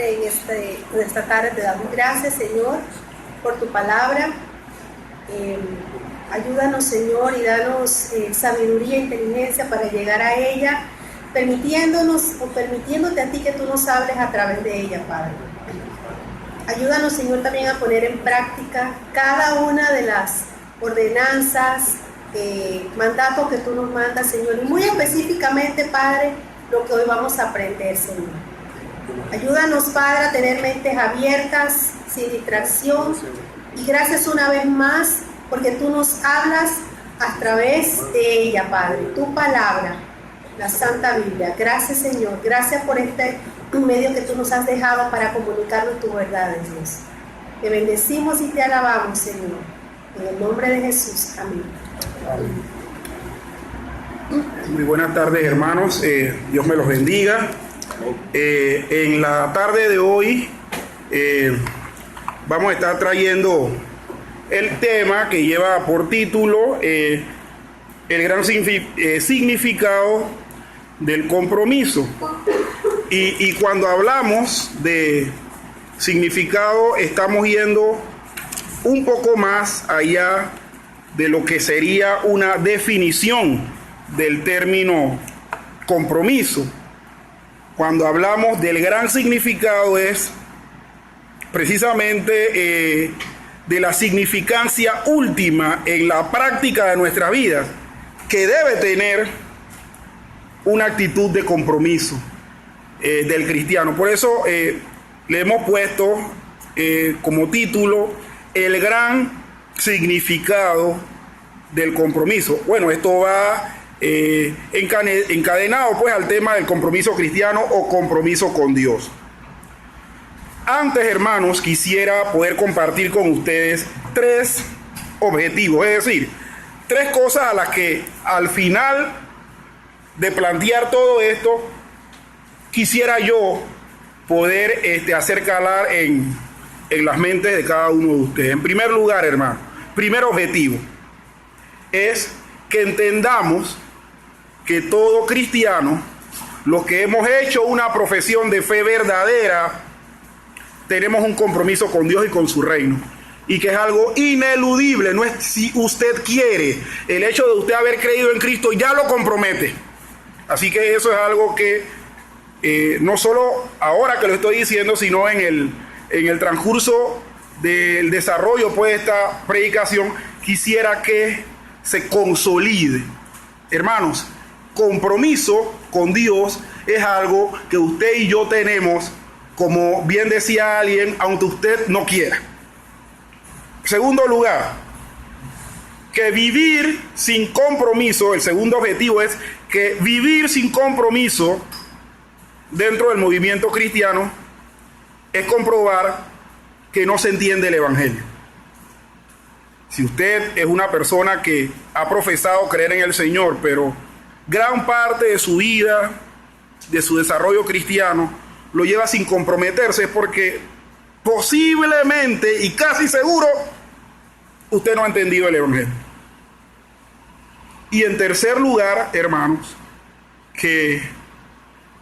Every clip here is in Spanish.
Padre, en esta tarde te damos gracias, Señor, por tu palabra. Ayúdanos, Señor, y danos sabiduría e inteligencia para llegar a ella, permitiéndote a ti que tú nos hables a través de ella, Padre. Ayúdanos, Señor, también a poner en práctica cada una de las ordenanzas, mandatos que tú nos mandas, Señor, y muy específicamente, Padre, lo que hoy vamos a aprender, Señor. Ayúdanos, Padre, a tener mentes abiertas, sin distracción, y gracias una vez más, porque tú nos hablas a través de ella, Padre, tu palabra, la Santa Biblia. Gracias, Señor, gracias por este medio que tú nos has dejado para comunicarnos tu verdad, Dios. Te bendecimos y te alabamos, Señor, en el nombre de Jesús. Amén. Muy buenas tardes, hermanos. Dios me los bendiga. En la tarde de hoy vamos a estar trayendo el tema que lleva por título el gran significado del compromiso. Y cuando hablamos de significado, estamos yendo un poco más allá de lo que sería una definición del término compromiso. Cuando hablamos del gran significado es precisamente de la significancia última en la práctica de nuestra vida, que debe tener una actitud de compromiso del cristiano. Por eso le hemos puesto como título el gran significado del compromiso. Bueno, esto va encadenado pues al tema del compromiso cristiano o compromiso con Dios. Antes, hermanos, quisiera poder compartir con ustedes 3 objetivos, es decir, 3 cosas a las que al final de plantear todo esto quisiera yo poder hacer calar en las mentes de cada uno de ustedes. En primer lugar, hermano, primer objetivo es que entendamos que todo cristiano, los que hemos hecho una profesión de fe verdadera, tenemos un compromiso con Dios y con su reino, y que es algo ineludible. No es si usted quiere, el hecho de usted haber creído en Cristo ya lo compromete. Así que eso es algo que no solo ahora que lo estoy diciendo, sino en el transcurso del desarrollo pues, de esta predicación, quisiera que se consolide. Hermanos, compromiso con Dios es algo que usted y yo tenemos, como bien decía alguien, aunque usted no quiera. Segundo lugar, que vivir sin compromiso, el segundo objetivo es que vivir sin compromiso dentro del movimiento cristiano es comprobar que no se entiende el evangelio. Si usted es una persona que ha profesado creer en el Señor, pero gran parte de su vida, de su desarrollo cristiano, lo lleva sin comprometerse, es porque posiblemente y casi seguro usted no ha entendido el evangelio. Y en tercer lugar, hermanos, que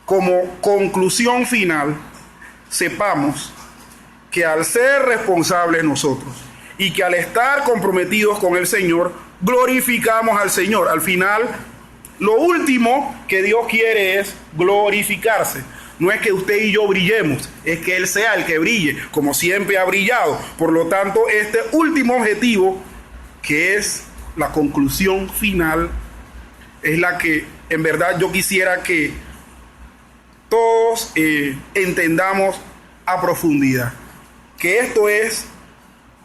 como conclusión final sepamos que al ser responsables nosotros y que al estar comprometidos con el Señor, glorificamos al Señor. Al final, lo último que Dios quiere es glorificarse. No es que usted y yo brillemos, es que Él sea el que brille, como siempre ha brillado. Por lo tanto, este último objetivo, que es la conclusión final, es la que en verdad yo quisiera que todos entendamos a profundidad. Que esto es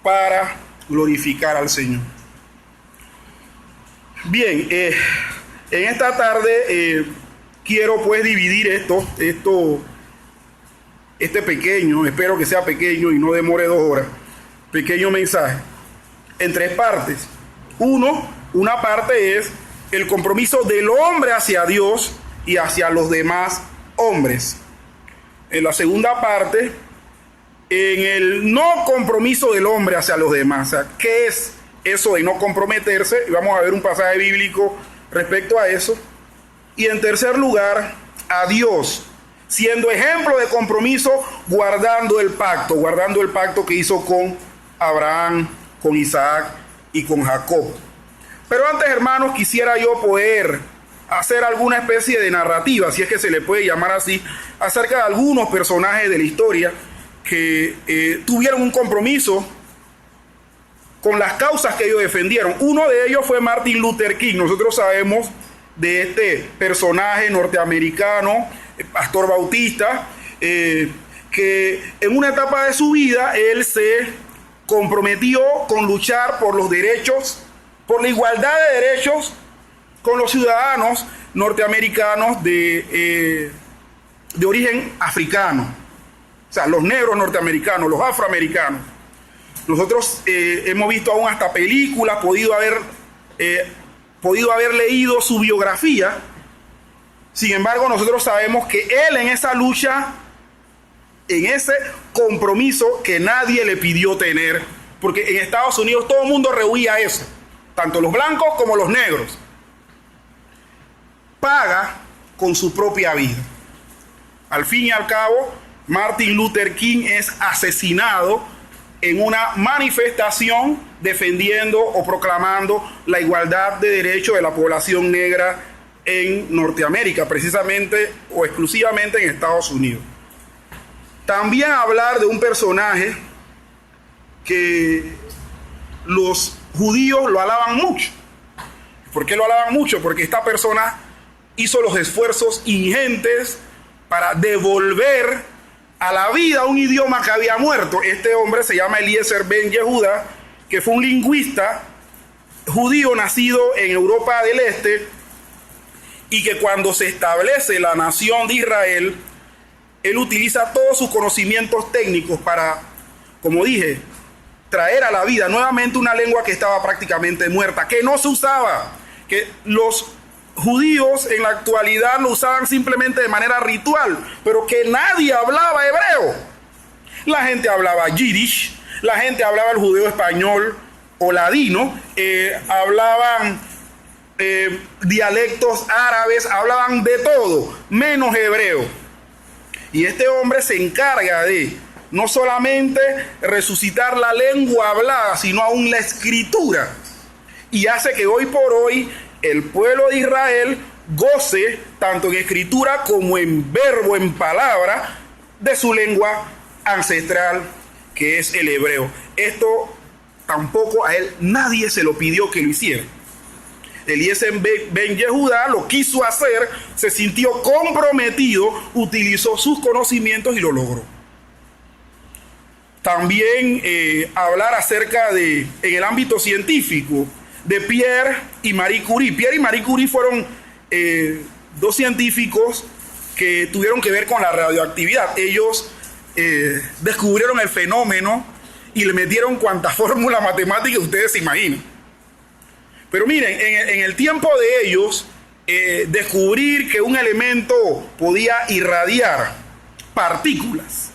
para glorificar al Señor. Bien, en esta tarde quiero pues dividir este pequeño, espero que sea pequeño y no demore 2 horas, pequeño mensaje, en 3 partes. Una parte es el compromiso del hombre hacia Dios y hacia los demás hombres. En la segunda parte, en el no compromiso del hombre hacia los demás. O sea, ¿qué es eso de no comprometerse? Y vamos a ver un pasaje bíblico respecto a eso. Y en tercer lugar, a Dios siendo ejemplo de compromiso, guardando el pacto que hizo con Abraham, con Isaac y con Jacob. Pero antes, hermanos, quisiera yo poder hacer alguna especie de narrativa, si es que se le puede llamar así, acerca de algunos personajes de la historia que tuvieron un compromiso con las causas que ellos defendieron. Uno de ellos fue Martin Luther King. Nosotros sabemos de este personaje norteamericano, pastor bautista, que en una etapa de su vida él se comprometió con luchar por los derechos, por la igualdad de derechos con los ciudadanos norteamericanos de origen africano. O sea, los negros norteamericanos, los afroamericanos. Nosotros hemos visto aún hasta películas, podido haber leído su biografía. Sin embargo, nosotros sabemos que él en esa lucha, en ese compromiso que nadie le pidió tener, porque en Estados Unidos todo el mundo rehuía eso, tanto los blancos como los negros, paga con su propia vida. Al fin y al cabo, Martin Luther King es asesinado en una manifestación defendiendo o proclamando la igualdad de derechos de la población negra en Norteamérica, precisamente o exclusivamente en Estados Unidos. También hablar de un personaje que los judíos lo alaban mucho. ¿Por qué lo alaban mucho? Porque esta persona hizo los esfuerzos ingentes para devolver a la vida un idioma que había muerto. Este hombre se llama Eliezer Ben Yehuda, que fue un lingüista judío nacido en Europa del Este, y que cuando se establece la nación de Israel, él utiliza todos sus conocimientos técnicos para, como dije, traer a la vida nuevamente una lengua que estaba prácticamente muerta, que no se usaba, que los judíos en la actualidad lo usaban simplemente de manera ritual, pero que nadie hablaba hebreo. La gente hablaba yiddish, la gente hablaba el judeo español o ladino, hablaban dialectos árabes, hablaban de todo, menos hebreo. Y este hombre se encarga de no solamente resucitar la lengua hablada, sino aún la escritura. Y hace que hoy por hoy el pueblo de Israel goce, tanto en escritura como en verbo, en palabra, de su lengua ancestral, que es el hebreo. Esto tampoco a él nadie se lo pidió que lo hiciera. Eliezer Ben Yehuda lo quiso hacer, se sintió comprometido, utilizó sus conocimientos y lo logró. También hablar acerca de, en el ámbito científico, de Pierre y Marie Curie. Pierre y Marie Curie fueron dos científicos que tuvieron que ver con la radioactividad. Ellos descubrieron el fenómeno y le metieron cuanta fórmula matemática ustedes se imaginen. Pero miren, en el tiempo de ellos, descubrir que un elemento podía irradiar partículas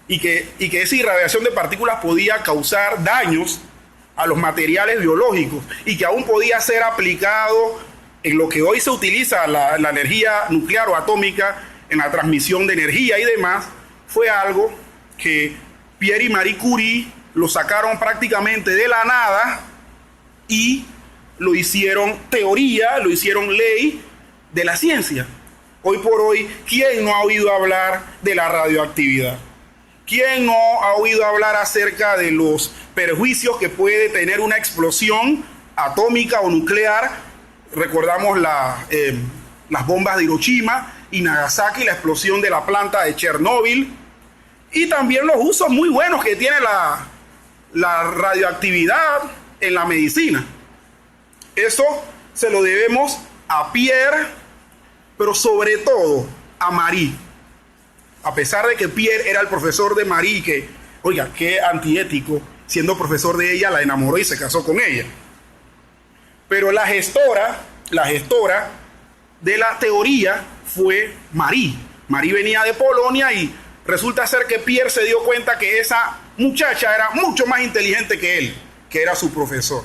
y que esa irradiación de partículas podía causar daños a los materiales biológicos y que aún podía ser aplicado en lo que hoy se utiliza la energía nuclear o atómica en la transmisión de energía y demás, fue algo que Pierre y Marie Curie lo sacaron prácticamente de la nada y lo hicieron teoría, lo hicieron ley de la ciencia. Hoy por hoy, ¿quién no ha oído hablar de la radioactividad? ¿Quién no ha oído hablar acerca de los perjuicios que puede tener una explosión atómica o nuclear? Recordamos las bombas de Hiroshima y Nagasaki, la explosión de la planta de Chernóbil, y también los usos muy buenos que tiene la radioactividad en la medicina. Eso se lo debemos a Pierre, pero sobre todo a Marie. A pesar de que Pierre era el profesor de Marie, que, oiga, qué antiético, siendo profesor de ella, la enamoró y se casó con ella. Pero la gestora de la teoría fue Marie. Marie venía de Polonia y resulta ser que Pierre se dio cuenta que esa muchacha era mucho más inteligente que él, que era su profesor.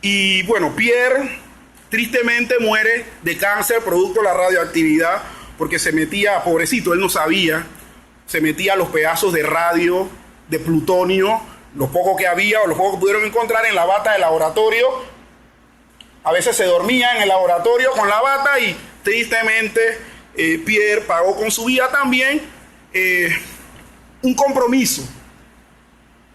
Y bueno, Pierre tristemente muere de cáncer producto de la radioactividad porque se metía, pobrecito, él no sabía, se metía los pedazos de radio, de plutonio, los pocos que había o los pocos que pudieron encontrar en la bata del laboratorio. A veces se dormía en el laboratorio con la bata y tristemente Pierre pagó con su vida también un compromiso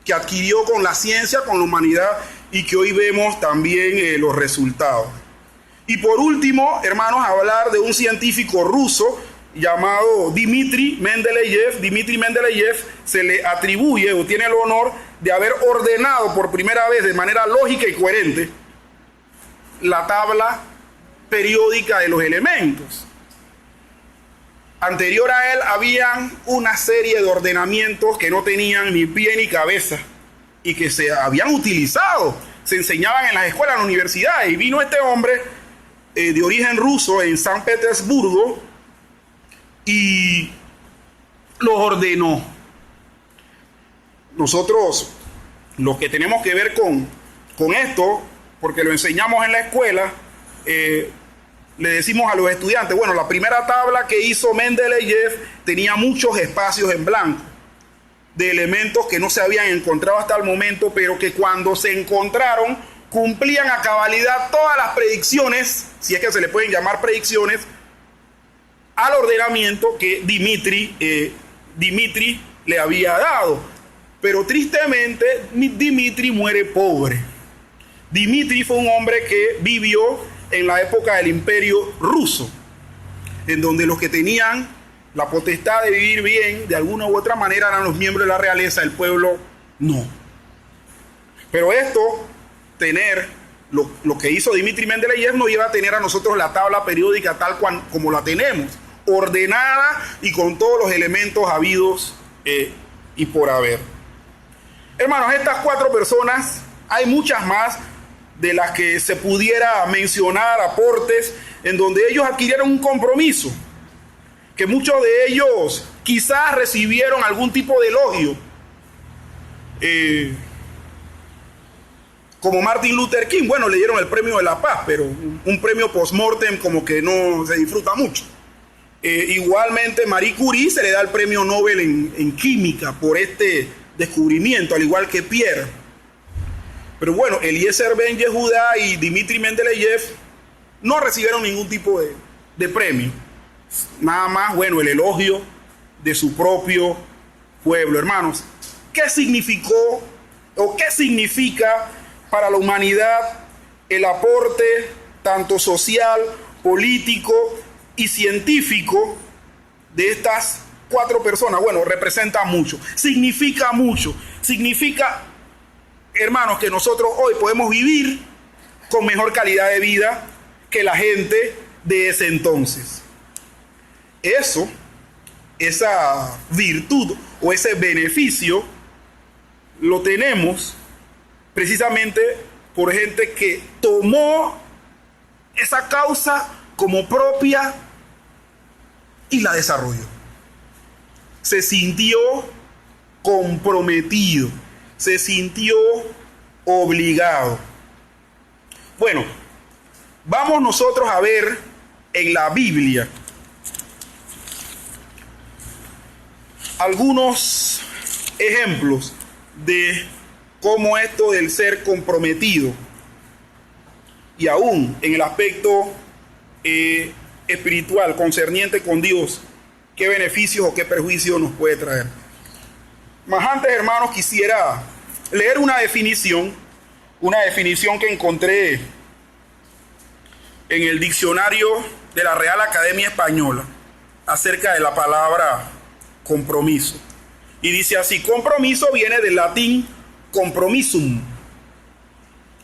que adquirió con la ciencia, con la humanidad, y que hoy vemos también los resultados. Y por último, hermanos, hablar de un científico ruso llamado Dmitri Mendeleev. Dmitri Mendeleev se le atribuye o tiene el honor de haber ordenado por primera vez de manera lógica y coherente la tabla periódica de los elementos. Anterior a él habían una serie de ordenamientos que no tenían ni pie ni cabeza y que se habían utilizado, se enseñaban en las escuelas, en las universidades, y vino este hombre de origen ruso en San Petersburgo y los ordenó. Nosotros, los que tenemos que ver con esto, porque lo enseñamos en la escuela, le decimos a los estudiantes, bueno, la primera tabla que hizo Mendeleev tenía muchos espacios en blanco de elementos que no se habían encontrado hasta el momento, pero que cuando se encontraron cumplían a cabalidad todas las predicciones, si es que se le pueden llamar predicciones, al ordenamiento que Dmitri le había dado. Pero tristemente Dmitri muere pobre. Dmitri fue un hombre que vivió en la época del Imperio Ruso, en donde los que tenían la potestad de vivir bien, de alguna u otra manera, eran los miembros de la realeza, el pueblo no. Pero esto, tener lo que hizo Dmitri Mendeleev, nos lleva a tener a nosotros la tabla periódica tal cual como la tenemos, ordenada y con todos los elementos habidos y por haber. Hermanos, estas 4 personas, hay muchas más de las que se pudiera mencionar, aportes, en donde ellos adquirieron un compromiso, que muchos de ellos quizás recibieron algún tipo de elogio, como Martin Luther King. Bueno, le dieron el premio de la paz, pero un premio post-mortem como que no se disfruta mucho. Igualmente Marie Curie se le da el premio Nobel en química por este descubrimiento, al igual que Pierre. Pero bueno, Eliezer Ben Yehuda y Dmitri Mendeleev no recibieron ningún tipo de premio. Nada más, bueno, el elogio de su propio pueblo. Hermanos, ¿qué significó o qué significa para la humanidad el aporte tanto social, político y científico de estas 4 personas? Bueno, representa mucho, significa mucho. Significa, hermanos, que nosotros hoy podemos vivir con mejor calidad de vida que la gente de ese entonces. Eso, esa virtud o ese beneficio lo tenemos precisamente por gente que tomó esa causa como propia y la desarrolló. Se sintió comprometido, se sintió obligado. Bueno, vamos nosotros a ver en la Biblia algunos ejemplos de cómo esto del ser comprometido y aún en el aspecto espiritual concerniente con Dios, qué beneficios o qué perjuicios nos puede traer. Mas antes, hermanos, quisiera leer una definición que encontré en el diccionario de la Real Academia Española acerca de la palabra compromiso. Y dice así: compromiso viene del latín compromisum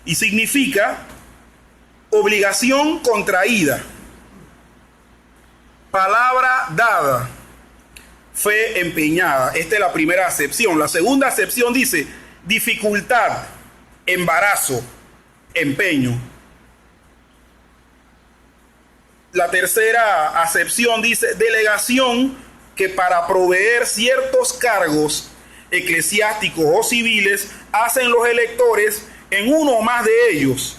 y significa obligación contraída, palabra dada, fe empeñada. Esta es la primera acepción. La segunda acepción dice dificultad, embarazo, empeño. La tercera acepción dice delegación que para proveer ciertos cargos eclesiásticos o civiles hacen los electores en uno o más de ellos,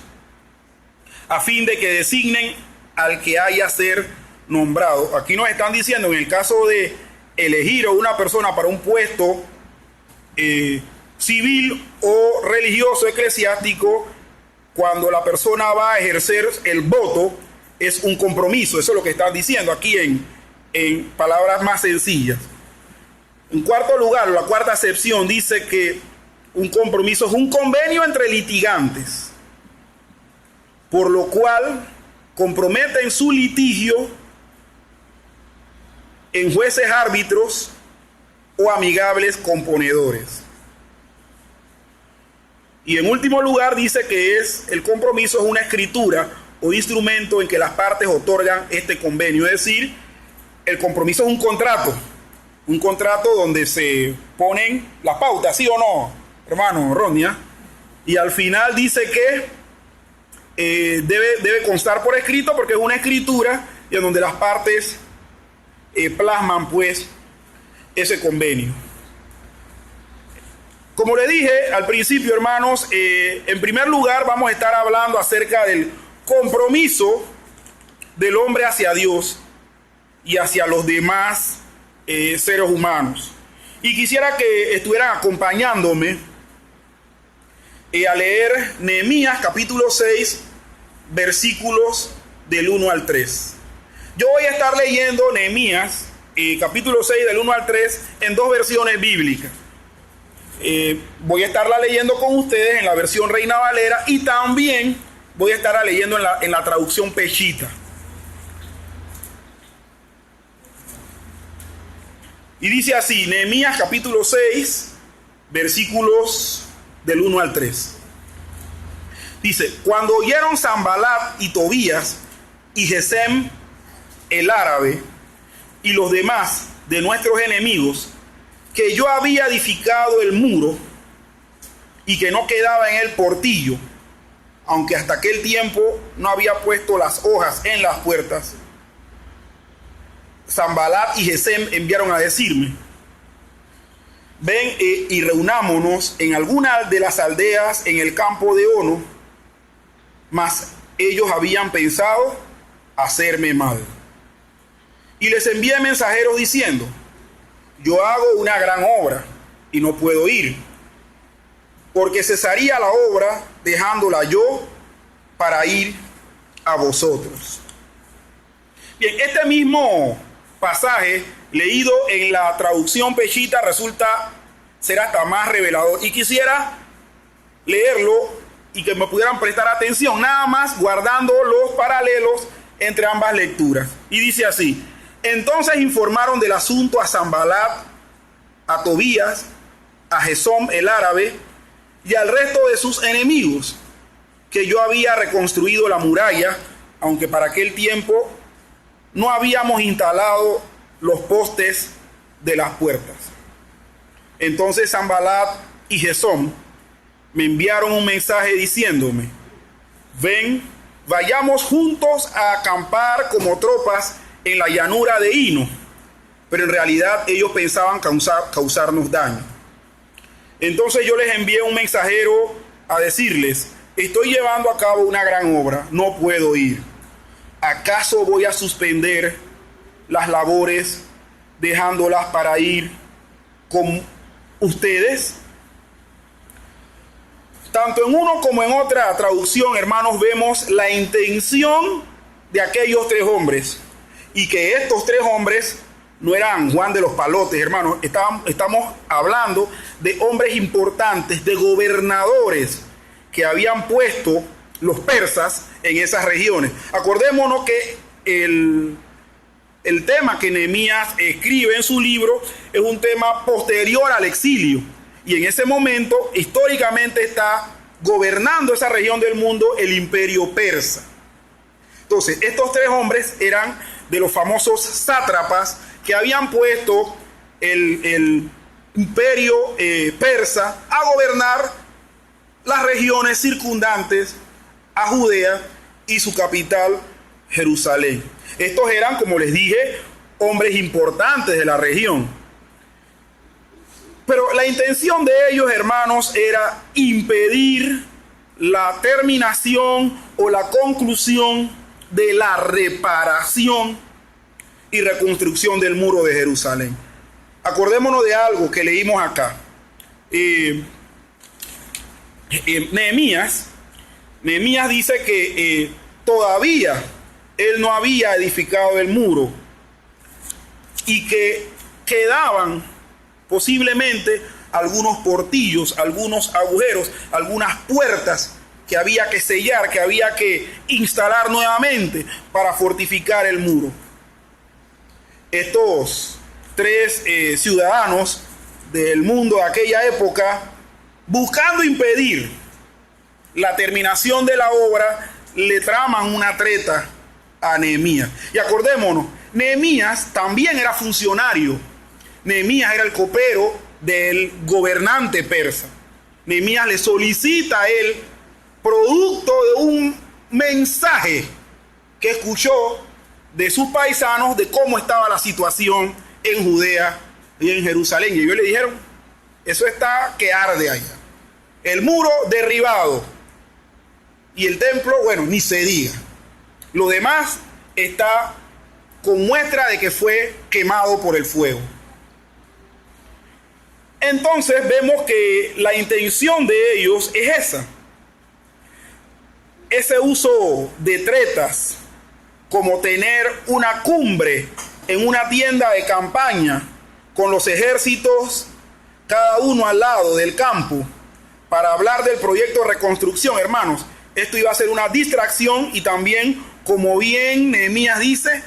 a fin de que designen al que haya ser nombrado. Aquí nos están diciendo, en el caso de elegir a una persona para un puesto civil o religioso eclesiástico, cuando la persona va a ejercer el voto, es un compromiso. Eso es lo que están diciendo aquí en palabras más sencillas. En cuarto lugar, la cuarta acepción dice que un compromiso es un convenio entre litigantes, por lo cual comprometen su litigio en jueces árbitros o amigables componedores. Y en último lugar dice que el compromiso es una escritura o instrumento en que las partes otorgan este convenio. Es decir, el compromiso es un contrato donde se ponen las pautas, ¿sí o no, hermano Ronia? Y al final dice que debe constar por escrito, porque es una escritura y en donde las partes plasman pues ese convenio. Como le dije al principio, hermanos, en primer lugar vamos a estar hablando acerca del compromiso del hombre hacia Dios y hacia los demás seres humanos. Y quisiera que estuvieran acompañándome a leer Nehemías capítulo 6, versículos del 1 al 3. Yo voy a estar leyendo Nehemías capítulo 6 del 1 al 3 en dos versiones bíblicas. Voy a estarla leyendo con ustedes en la versión Reina Valera y también voy a estarla leyendo en la traducción Peshitta. Y dice así, Nehemías capítulo 6, versículos del 1 al 3. Dice, cuando oyeron Sanbalat y Tobías y Gesem el árabe y los demás de nuestros enemigos, que yo había edificado el muro y que no quedaba en el portillo, aunque hasta aquel tiempo no había puesto las hojas en las puertas, Sanbalat y Gesem enviaron a decirme, ven y reunámonos en alguna de las aldeas en el campo de Ono, mas ellos habían pensado hacerme mal. Y les envié mensajeros diciendo, yo hago una gran obra y no puedo ir, porque cesaría la obra dejándola yo para ir a vosotros. Bien, este mismo pasaje leído en la traducción Peshitta resulta ser hasta más revelador, y quisiera leerlo y que me pudieran prestar atención, nada más guardando los paralelos entre ambas lecturas. Y dice así, entonces informaron del asunto a Sanbalat, a Tobías, a Gesem el árabe y al resto de sus enemigos, que yo había reconstruido la muralla, aunque para aquel tiempo no habíamos instalado los postes de las puertas. Entonces Sanbalat y Gesem me enviaron un mensaje diciéndome, ven, vayamos juntos a acampar como tropas en la llanura de Hino. Pero en realidad ellos pensaban causarnos daño. Entonces yo les envié un mensajero a decirles, estoy llevando a cabo una gran obra, no puedo ir. ¿Acaso voy a suspender las labores dejándolas para ir con ustedes? Tanto en uno como en otra traducción, hermanos, vemos la intención de aquellos tres hombres. Y que estos tres hombres no eran Juan de los Palotes, hermanos. Estamos hablando de hombres importantes, de gobernadores que habían puesto los persas en esas regiones. Acordémonos que el tema que Nehemías escribe en su libro es un tema posterior al exilio. Y en ese momento, históricamente, está gobernando esa región del mundo el imperio persa. Entonces, estos tres hombres eran de los famosos sátrapas que habían puesto el imperio persa a gobernar las regiones circundantes a Judea y su capital, Jerusalén. Estos eran, como les dije, hombres importantes de la región. Pero la intención de ellos, hermanos, era impedir la terminación o la conclusión de la reparación y reconstrucción del muro de Jerusalén. Acordémonos de algo que leímos acá. Nehemías dice que todavía él no había edificado el muro y que quedaban posiblemente algunos portillos, algunos agujeros, algunas puertas que había que sellar, que había que instalar nuevamente para fortificar el muro. Estos tres ciudadanos del mundo de aquella época, buscando impedir la terminación de la obra, le traman una treta a Nehemías. Y acordémonos, Nehemías también era funcionario. Nehemías era el copero del gobernante persa. Nehemías le solicita a él, producto de un mensaje que escuchó de sus paisanos, de cómo estaba la situación en Judea y en Jerusalén. Y ellos le dijeron, eso está que arde allá. El muro derribado y el templo, bueno, ni se diga. Lo demás está con muestra de que fue quemado por el fuego. Entonces vemos que la intención de ellos es esa. Ese uso de tretas, como tener una cumbre en una tienda de campaña con los ejércitos, cada uno al lado del campo, para hablar del proyecto de reconstrucción, hermanos. Esto iba a ser una distracción y también, como bien Nehemías dice,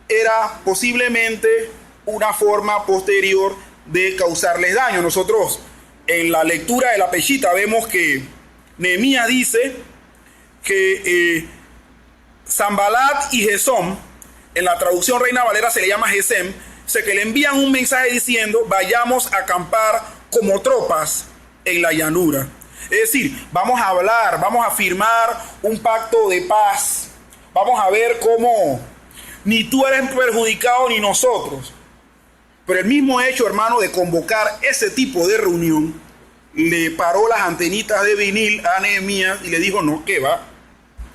era posiblemente una forma posterior de causarles daño. Nosotros en la lectura de la Peshita vemos que Nehemías dice que Sanbalat y Gesem, en la traducción Reina Valera se le llama Gesem, sé que le envían un mensaje diciendo, vayamos a acampar como tropas en la llanura. Es decir, vamos a hablar, vamos a firmar un pacto de paz. Vamos a ver cómo ni tú eres perjudicado ni nosotros. Pero el mismo hecho, hermano, de convocar ese tipo de reunión, le paró las antenitas de vinil a Nehemías y le dijo, no, ¿qué va?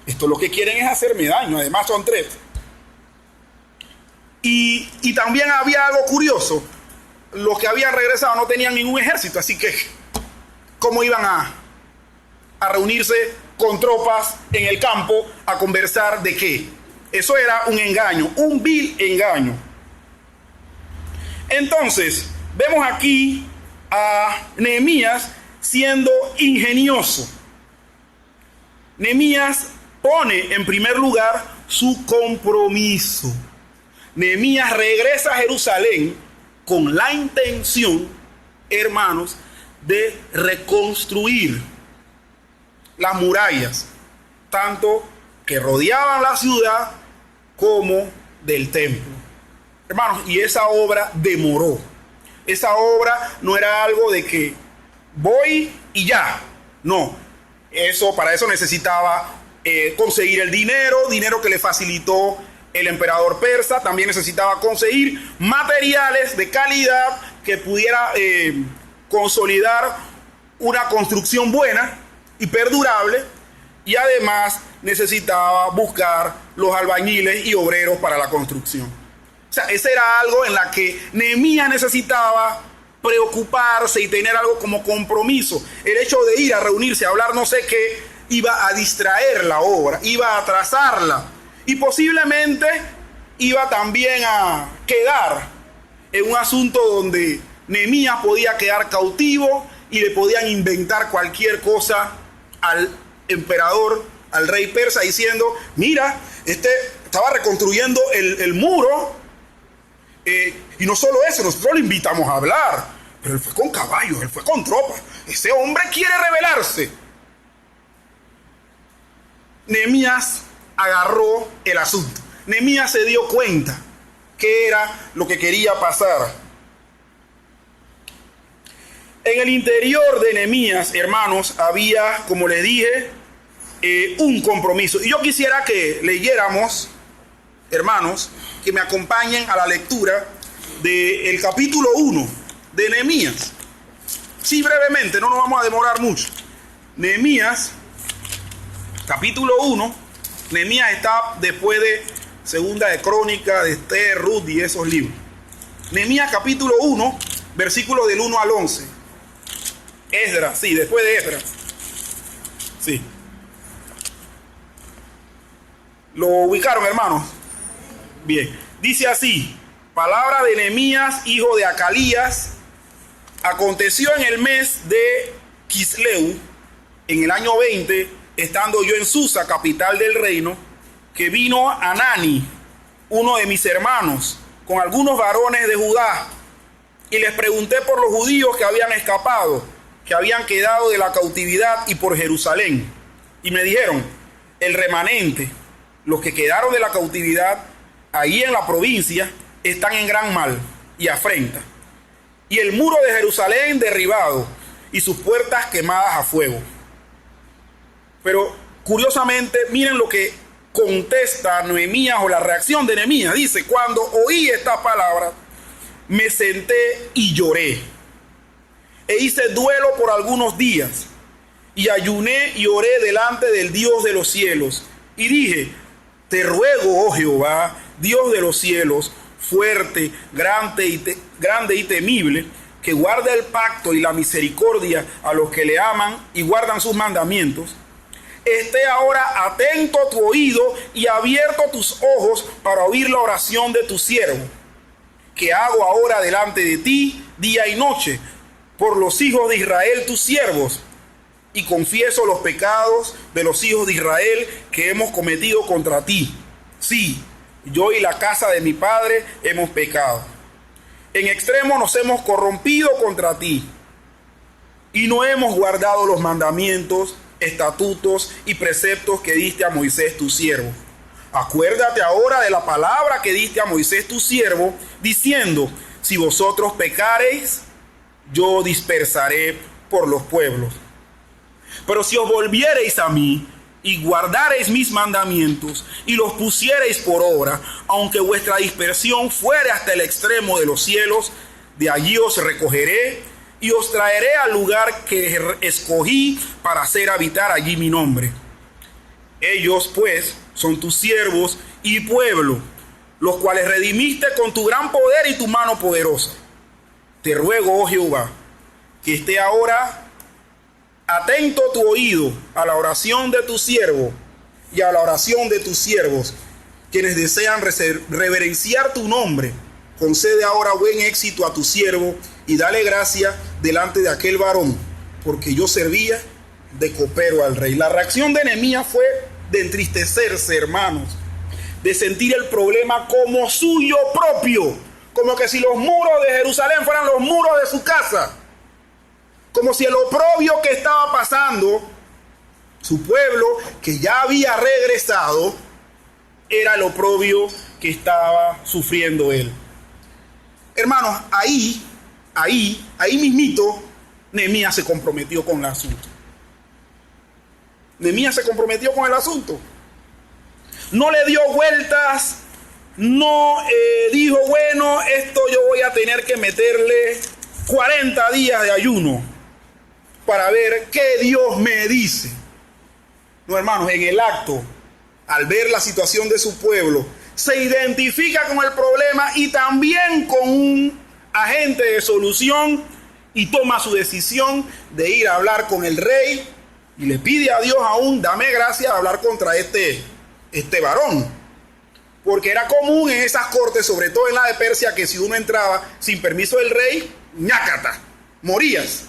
Esto lo que quieren es hacerme daño, además son tres. Y también había algo curioso. Los que habían regresado no tenían ningún ejército, así que ¿cómo iban a reunirse con tropas en el campo a conversar de qué? Eso era un engaño, un vil engaño. Entonces, vemos aquí a Nehemías siendo ingenioso. Nehemías pone en primer lugar su compromiso. Nehemías regresa a Jerusalén con la intención, hermanos, de reconstruir las murallas, tanto que rodeaban la ciudad como del templo. Hermanos, y esa obra demoró. Esa obra no era algo de que voy y ya. No, para eso necesitaba conseguir el dinero que le facilitó el emperador persa. También necesitaba conseguir materiales de calidad que pudiera consolidar una construcción buena y perdurable, y además necesitaba buscar los albañiles y obreros para la construcción. O sea, ese era algo en la que Nehemías necesitaba preocuparse y tener algo como compromiso. El hecho de ir a reunirse, a hablar no sé qué, iba a distraer la obra, iba a atrasarla, y posiblemente iba también a quedar en un asunto donde Nehemías podía quedar cautivo y le podían inventar cualquier cosa al emperador, al rey persa, diciendo, mira, estaba reconstruyendo el muro, y no solo eso, nosotros lo invitamos a hablar, pero él fue con caballos, él fue con tropas, ese hombre quiere rebelarse. Nehemías agarró el asunto. Nehemías se dio cuenta que era lo que quería pasar. En el interior de Nehemías, hermanos, había, como les dije, un compromiso. Y yo quisiera que leyéramos, hermanos, que me acompañen a la lectura del capítulo 1 de Nehemías. Sí, brevemente, no nos vamos a demorar mucho. Nehemías, capítulo 1. Nehemías está después de Segunda de Crónica, de Esther, Ruth y esos libros. Nehemías capítulo 1, versículos del 1 al 11. Esdras, sí, después de Esdras. Sí. ¿Lo ubicaron, hermanos? Bien. Dice así: palabra de Nehemías, hijo de Acalías. Aconteció en el mes de Quisleu, en el año 20, estando yo en Susa, capital del reino, que vino Anani, uno de mis hermanos, con algunos varones de Judá, y les pregunté por los judíos que habían escapado, que habían quedado de la cautividad, y por Jerusalén. Y me dijeron: el remanente, los que quedaron de la cautividad, ahí en la provincia, están en gran mal y afrenta, y el muro de Jerusalén derribado, y sus puertas quemadas a fuego. Pero curiosamente, miren lo que contesta Nehemías, o la reacción de Nehemías. Dice: cuando oí esta palabra, me senté y lloré, e hice duelo por algunos días, y ayuné y oré delante del Dios de los cielos, y dije: te ruego, oh Jehová, Dios de los cielos, fuerte, grande y temible, que guarda el pacto y la misericordia a los que le aman y guardan sus mandamientos, esté ahora atento tu oído y abierto tus ojos para oír la oración de tu siervo, que hago ahora delante de ti día y noche, por los hijos de Israel tus siervos, y confieso los pecados de los hijos de Israel que hemos cometido contra ti. Sí, yo y la casa de mi padre hemos pecado. En extremo nos hemos corrompido contra ti, y no hemos guardado los mandamientos, estatutos y preceptos que diste a Moisés tu siervo. Acuérdate ahora de la palabra que diste a Moisés tu siervo, diciendo: si vosotros pecareis, yo dispersaré por los pueblos. Pero si os volviereis a mí y guardareis mis mandamientos y los pusiereis por obra, aunque vuestra dispersión fuere hasta el extremo de los cielos, de allí os recogeré y os traeré al lugar que escogí para hacer habitar allí mi nombre. Ellos, pues, son tus siervos y pueblo, los cuales redimiste con tu gran poder y tu mano poderosa. Te ruego, oh Jehová, que esté ahora atento tu oído a la oración de tu siervo y a la oración de tus siervos, quienes desean reverenciar tu nombre. Concede ahora buen éxito a tu siervo y dale gracia delante de aquel varón, porque yo servía de copero al rey. La reacción de Nehemías fue de entristecerse, hermanos, de sentir el problema como suyo propio, como que si los muros de Jerusalén fueran los muros de su casa, como si el oprobio que estaba pasando su pueblo, que ya había regresado, era el oprobio que estaba sufriendo él. Hermanos, ahí mismito, Nehemías se comprometió con el asunto. Nehemías se comprometió con el asunto. No le dio vueltas, no dijo: bueno, esto yo voy a tener que meterle 40 días de ayuno para ver qué Dios me dice. No, hermanos, en el acto, al ver la situación de su pueblo, se identifica con el problema y también con un agente de solución, y toma su decisión de ir a hablar con el rey y le pide a Dios aún: dame gracia de hablar contra este varón. Porque era común en esas cortes, sobre todo en la de Persia, que si uno entraba sin permiso del rey, ñácata, morías.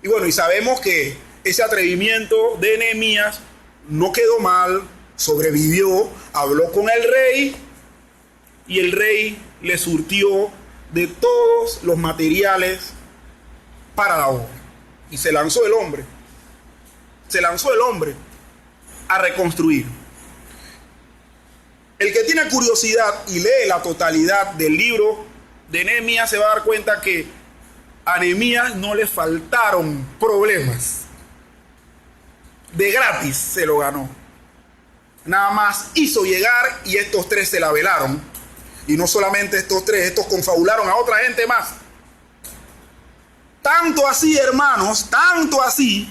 Y bueno, y sabemos que ese atrevimiento de Nehemías no quedó mal, sobrevivió, habló con el rey, y el rey le surtió de todos los materiales para la obra. Y se lanzó el hombre a reconstruir. El que tiene curiosidad y lee la totalidad del libro de Nehemías se va a dar cuenta que a Nehemías no le faltaron problemas. De gratis se lo ganó. Nada más hizo llegar y estos tres se la velaron. Y no solamente estos tres, estos confabularon a otra gente más. Tanto así, hermanos, tanto así,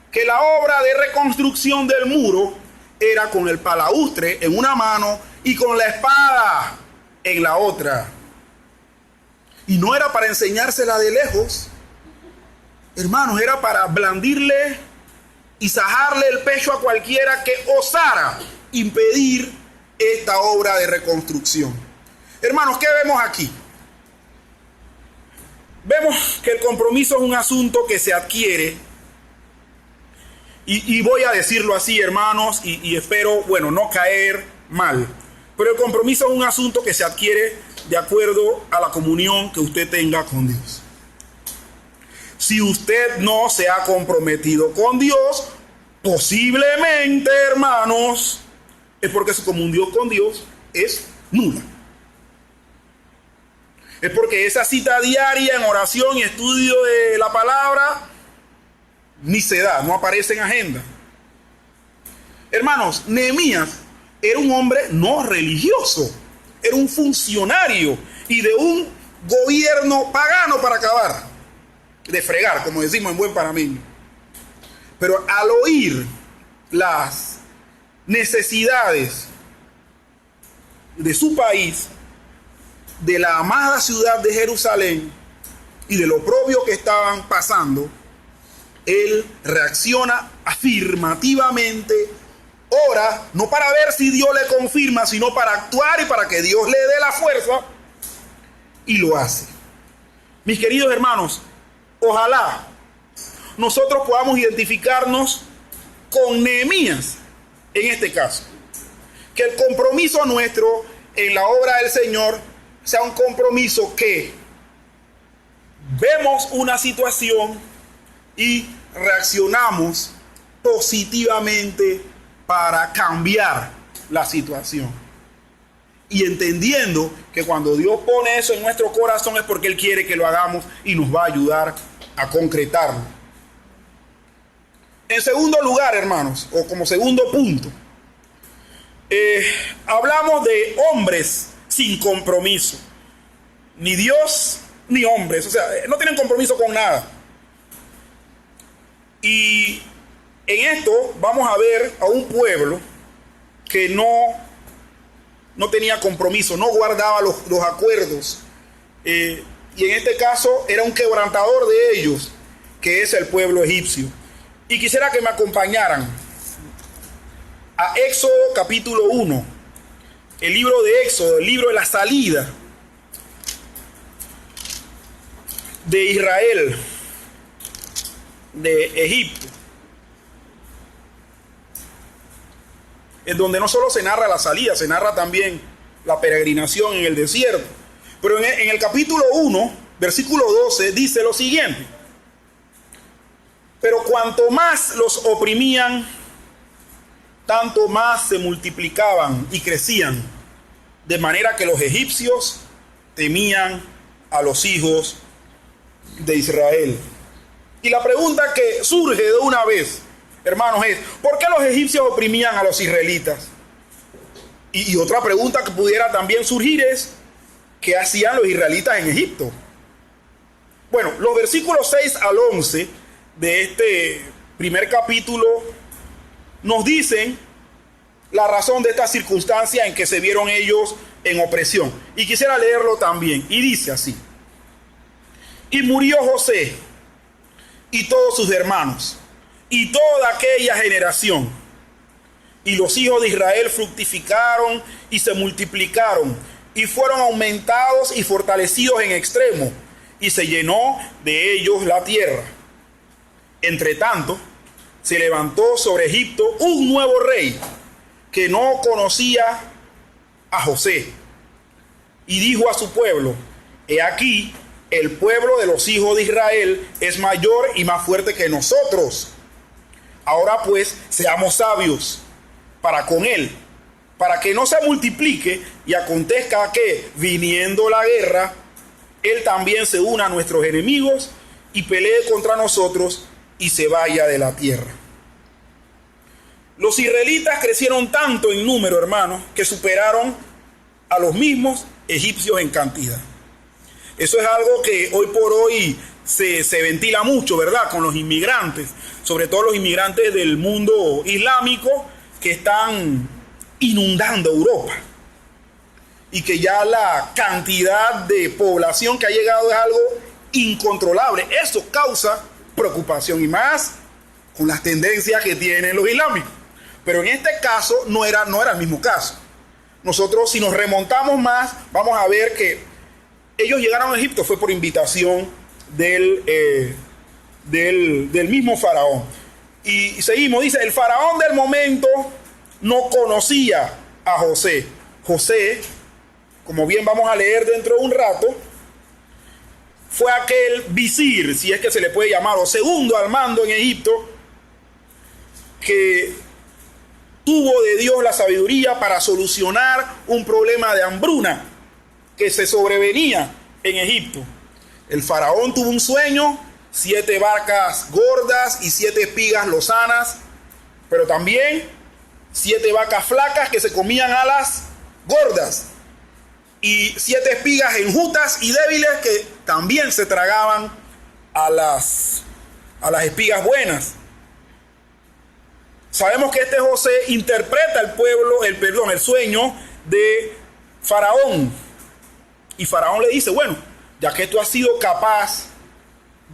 que la obra de reconstrucción del muro era con el palaustre en una mano y con la espada en la otra. Y no era para enseñársela de lejos, hermanos, era para blandirle y sajarle el pecho a cualquiera que osara impedir esta obra de reconstrucción. Hermanos, ¿qué vemos aquí? Vemos que el compromiso es un asunto que se adquiere, y voy a decirlo así, hermanos, y espero, no caer mal, pero el compromiso es un asunto que se adquiere de acuerdo a la comunión que usted tenga con Dios. Si usted no se ha comprometido con Dios, posiblemente, hermanos, es porque su comunión con Dios es nula. Es porque esa cita diaria en oración y estudio de la palabra ni se da, no aparece en agenda. Hermanos, Nehemías era un hombre no religioso, era un funcionario y de un gobierno pagano para acabar, de fregar, como decimos en buen panameño. Pero al oír las necesidades de su país, de la amada ciudad de Jerusalén y de lo propio que estaban pasando, él reacciona afirmativamente, ora, no para ver si Dios le confirma, sino para actuar y para que Dios le dé la fuerza, y lo hace. Mis queridos hermanos, ojalá nosotros podamos identificarnos con Nehemías en este caso. Que el compromiso nuestro en la obra del Señor sea un compromiso que vemos una situación y reaccionamos positivamente para cambiar la situación. Y entendiendo que cuando Dios pone eso en nuestro corazón es porque Él quiere que lo hagamos y nos va a ayudar a concretarlo. En segundo lugar, hermanos, o como segundo punto, hablamos de hombres sin compromiso. Ni Dios ni hombres, o sea, no tienen compromiso con nada. Y en esto vamos a ver a un pueblo que no tenía compromiso, no guardaba los acuerdos. Y en este caso era un quebrantador de ellos, que es el pueblo egipcio. Y quisiera que me acompañaran a Éxodo capítulo 1, el libro de Éxodo, el libro de la salida de Israel de Egipto, en donde no solo se narra la salida, se narra también la peregrinación en el desierto. Pero en el capítulo 1, versículo 12, dice lo siguiente: pero cuanto más los oprimían, tanto más se multiplicaban y crecían, de manera que los egipcios temían a los hijos de Israel. Y la pregunta que surge de una vez, hermanos, es: ¿por qué los egipcios oprimían a los israelitas? Y otra pregunta que pudiera también surgir es: ¿qué hacían los israelitas en Egipto? Bueno, los versículos 6 al 11 de este primer capítulo nos dicen la razón de esta circunstancia en que se vieron ellos en opresión. Y quisiera leerlo también. Y dice así: y murió José y todos sus hermanos y toda aquella generación, y los hijos de Israel fructificaron y se multiplicaron y fueron aumentados y fortalecidos en extremo, y se llenó de ellos la tierra. Entre tanto, se levantó sobre Egipto un nuevo rey que no conocía a José, y dijo a su pueblo: he aquí, el pueblo de los hijos de Israel es mayor y más fuerte que nosotros. Ahora pues, seamos sabios para con él, para que no se multiplique y acontezca que, viniendo la guerra, él también se una a nuestros enemigos y pelee contra nosotros y se vaya de la tierra. Los israelitas crecieron tanto en número, hermanos, que superaron a los mismos egipcios en cantidad. Eso es algo que hoy por hoy se ventila mucho, ¿verdad? Con los inmigrantes, sobre todo los inmigrantes del mundo islámico, que están inundando Europa y que ya la cantidad de población que ha llegado es algo incontrolable. Eso causa preocupación, y más con las tendencias que tienen los islámicos. Pero en este caso no era el mismo caso. Nosotros, si nos remontamos más, vamos a ver que ellos llegaron a Egipto fue por invitación del mismo faraón. Y seguimos, dice, el faraón del momento no conocía a José. José, como bien vamos a leer dentro de un rato, fue aquel visir, si es que se le puede llamar, o segundo al mando en Egipto, que tuvo de Dios la sabiduría para solucionar un problema de hambruna que se sobrevenía en Egipto. El faraón tuvo un sueño, 7 vacas gordas y 7 espigas lozanas, pero también 7 vacas flacas que se comían a las gordas, y 7 espigas enjutas y débiles que también se tragaban a las espigas buenas. Sabemos que este José interpreta el sueño de Faraón. Y Faraón le dice, bueno, ya que tú has sido capaz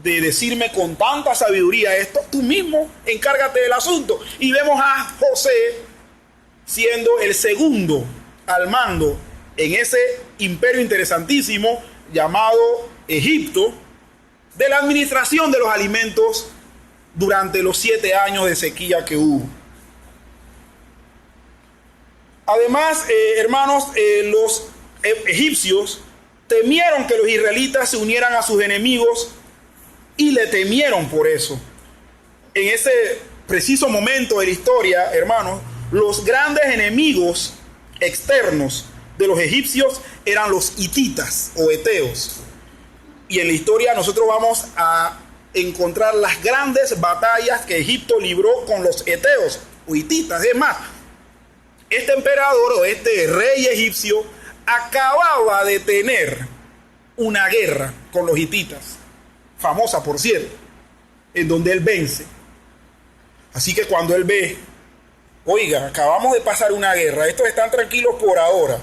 de decirme con tanta sabiduría esto, tú mismo encárgate del asunto. Y vemos a José siendo el segundo al mando en ese imperio interesantísimo llamado Egipto, de la administración de los alimentos durante los 7 años de sequía que hubo. Además, hermanos, los egipcios temieron que los israelitas se unieran a sus enemigos y le temieron por eso. En ese preciso momento de la historia, hermanos, los grandes enemigos externos de los egipcios eran los hititas o eteos. Y en la historia nosotros vamos a encontrar las grandes batallas que Egipto libró con los eteos o hititas. Es más, este emperador o este rey egipcio acababa de tener una guerra con los hititas, famosa por cierto, en donde él vence. Así que cuando él ve, oiga, acabamos de pasar una guerra, estos están tranquilos por ahora,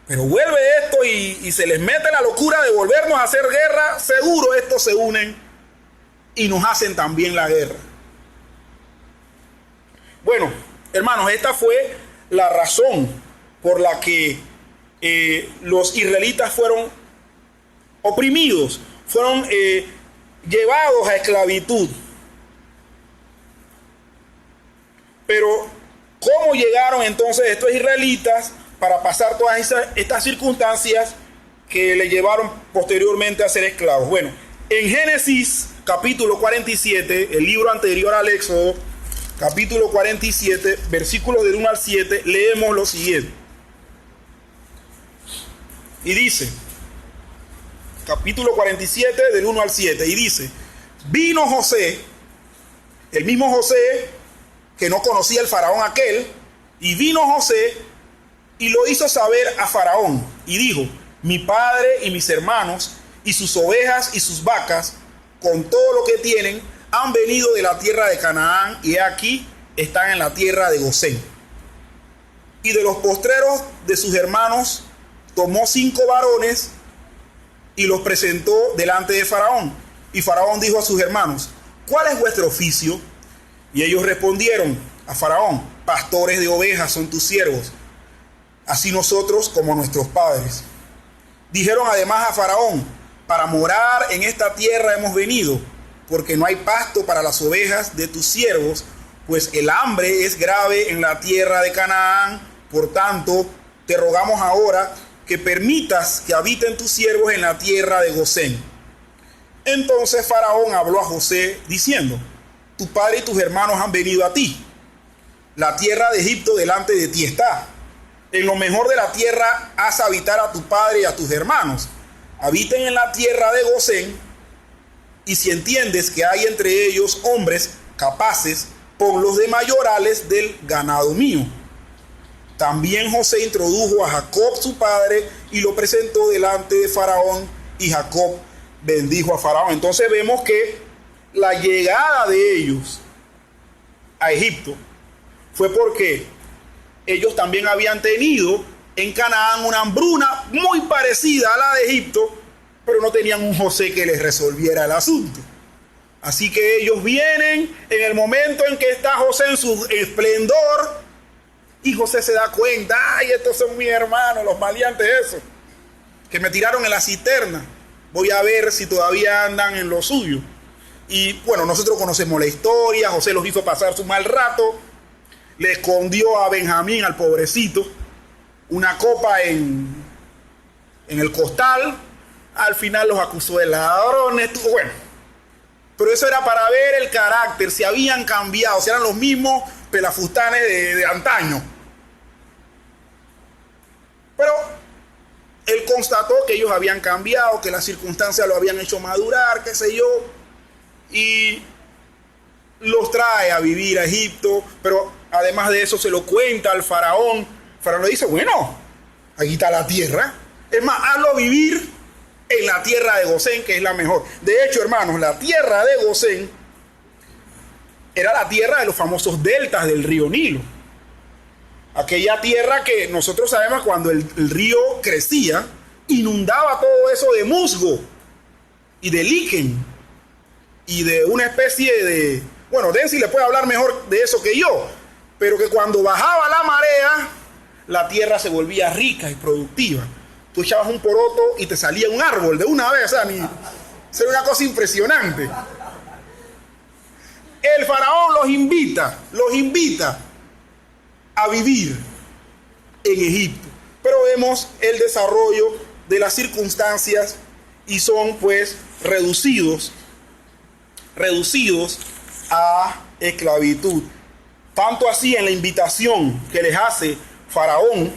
pero vuelve esto y se les mete la locura de volvernos a hacer guerra, seguro estos se unen y nos hacen también la guerra. Bueno, hermanos, esta fue la razón por la que los israelitas fueron oprimidos, fueron llevados a esclavitud. Pero, ¿cómo llegaron entonces estos israelitas para pasar todas estas circunstancias que le llevaron posteriormente a ser esclavos? Bueno, en Génesis capítulo 47, el libro anterior al Éxodo, capítulo 47, versículos del 1 al 7, leemos lo siguiente. Y dice, capítulo 47, del 1 al 7, y dice, vino José, el mismo José que no conocía el faraón aquel, y vino José y lo hizo saber a Faraón, y dijo, mi padre y mis hermanos, y sus ovejas y sus vacas, con todo lo que tienen, han venido de la tierra de Canaán, y aquí están en la tierra de Gosén. Y de los postreros de sus hermanos, tomó 5 varones, y los presentó delante de Faraón. Y Faraón dijo a sus hermanos, ¿cuál es vuestro oficio? Y ellos respondieron a Faraón, pastores de ovejas son tus siervos, así nosotros como nuestros padres. Dijeron además a Faraón, para morar en esta tierra hemos venido, porque no hay pasto para las ovejas de tus siervos, pues el hambre es grave en la tierra de Canaán. Por tanto, te rogamos ahora que permitas que habiten tus siervos en la tierra de Gosén. Entonces Faraón habló a José diciendo, tu padre y tus hermanos han venido a ti. La tierra de Egipto delante de ti está. En lo mejor de la tierra haz habitar a tu padre y a tus hermanos. Habiten en la tierra de Gosén, y si entiendes que hay entre ellos hombres capaces, ponlos de mayorales del ganado mío. También José introdujo a Jacob su padre y lo presentó delante de Faraón, y Jacob bendijo a Faraón. Entonces vemos que la llegada de ellos a Egipto fue porque ellos también habían tenido en Canaán una hambruna muy parecida a la de Egipto, pero no tenían un José que les resolviera el asunto. Así que ellos vienen en el momento en que está José en su esplendor, y José se da cuenta: ay, estos son mis hermanos, los maleantes esos, que me tiraron en la cisterna. Voy a ver si todavía andan en lo suyo. Y bueno, nosotros conocemos la historia. José los hizo pasar su mal rato. Le escondió a Benjamín, al pobrecito, una copa en el costal. Al final los acusó de ladrones. Bueno, pero eso era para ver el carácter, si habían cambiado, si eran los mismos pelafustanes de antaño. Pero él constató que ellos habían cambiado, que las circunstancias lo habían hecho madurar, qué sé yo, y los trae a vivir a Egipto. Pero además de eso se lo cuenta al faraón. El faraón le dice: bueno, aquí está la tierra, es más, hazlo vivir en la tierra de Gosén, que es la mejor. De hecho, hermanos, la tierra de Gosén era la tierra de los famosos deltas del río Nilo. Aquella tierra que nosotros sabemos, cuando el río crecía, inundaba todo eso de musgo y de líquen y de una especie de... Bueno, Densi le puede hablar mejor de eso que yo, pero que cuando bajaba la marea, la tierra se volvía rica y productiva. Tú echabas un poroto y te salía un árbol de una vez, o sea, era una cosa impresionante. El faraón los invita a vivir en Egipto. Pero vemos el desarrollo de las circunstancias y son pues reducidos a esclavitud. Tanto así, en la invitación que les hace Faraón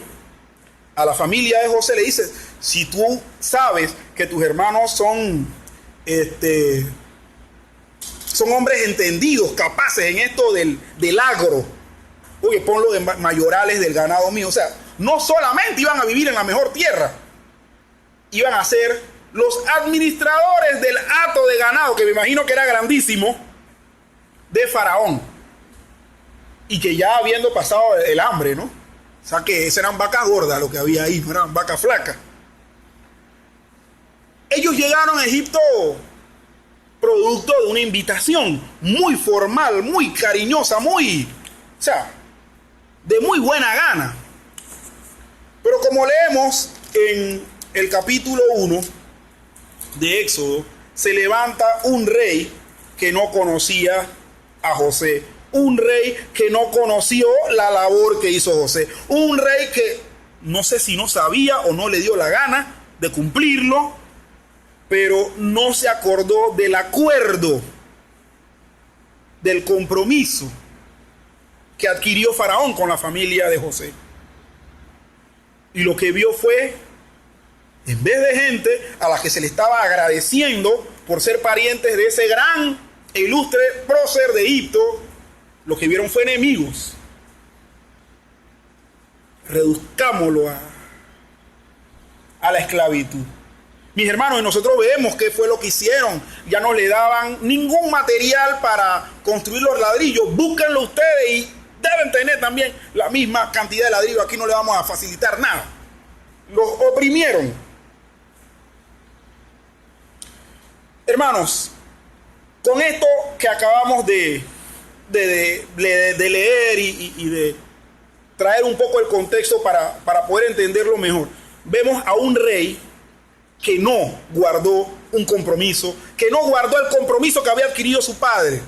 a la familia de José, le dice: si tú sabes que tus hermanos son hombres entendidos, capaces en esto del agro, oye, ponlo de mayorales del ganado mío. O sea, no solamente iban a vivir en la mejor tierra, iban a ser los administradores del hato de ganado, que me imagino que era grandísimo, de Faraón, y que ya habiendo pasado el hambre, ¿no? O sea, que esas eran vacas gordas lo que había ahí, no eran vacas flacas. Ellos llegaron a Egipto producto de una invitación muy formal, muy cariñosa, o sea, de muy buena gana. Pero como leemos en el capítulo 1 de Éxodo, se levanta un rey que no conocía a José, un rey que no conoció la labor que hizo José, un rey que no sé si no sabía o no le dio la gana de cumplirlo, pero no se acordó del acuerdo, del compromiso que adquirió Faraón con la familia de José. Y lo que vio fue, en vez de gente a la que se le estaba agradeciendo por ser parientes de ese gran e ilustre prócer de Egipto, lo que vieron fue enemigos. Reduzcámoslo a la esclavitud. Mis hermanos, y nosotros vemos qué fue lo que hicieron. Ya no le daban ningún material para construir los ladrillos. Búsquenlo ustedes y deben tener también la misma cantidad de ladrillos. Aquí no le vamos a facilitar nada. Los oprimieron. Hermanos, con esto que acabamos de leer y de traer un poco el contexto para poder entenderlo mejor, vemos a un rey que no guardó un compromiso, que no guardó el compromiso que había adquirido su padre.